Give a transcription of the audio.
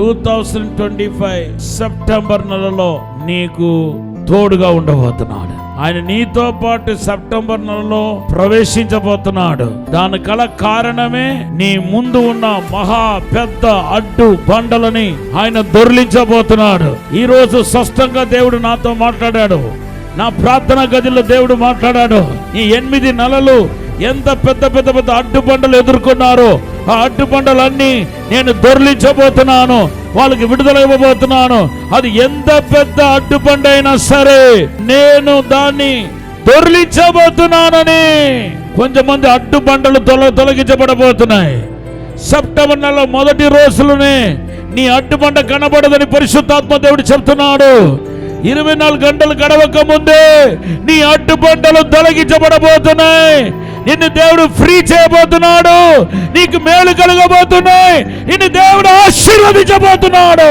2025 September నెలలో నీకు తోడుగా ఉండబోతున్నాడు. ఆయన నీతో పాటు సెప్టెంబర్ నెలలో ప్రవేశించబోతున్నాడు. దాని కల కారణమే నీ ముందు ఉన్న మహా పెద్ద అడ్డు బండలని ఆయన దొర్లించబోతున్నాడు. ఈ రోజు స్పష్టంగా దేవుడు నాతో మాట్లాడాడు. నా ప్రార్థన గదిలో దేవుడు మాట్లాడాడు. ఈ 8 నెలలు ఎంత పెద్ద పెద్ద పెద్ద అడ్డుబండలు ఎదుర్కొన్నారో ఆ అడ్డుబండలన్నీ నేను దొర్లించబోతున్నాను, వాళ్ళకి విడుదల ఇవ్వబోతున్నాను. అది ఎంత పెద్ద అడ్డుబండ అయినా సరే నేను దాన్ని దొర్లించబోతున్నానని. కొంతమంది అడ్డుబండలు తొలగించబడబోతున్నాయి. సెప్టెంబర్ నెల మొదటి రోజులోనే నీ అడ్డుబండ కనబడదని పరిశుద్ధాత్మ దేవుడు చెప్తున్నాడు. 24 గంటలు గడవక ముందే నీ అడ్డుబండలు తొలగించబడబోతున్నాయి. నిన్ను దేవుడు ఫ్రీ చేయబోతున్నాడు. నీకు మేలు కలగబోతున్నాయి. నిన్ను దేవుడు ఆశీర్వదించబోతున్నాడు.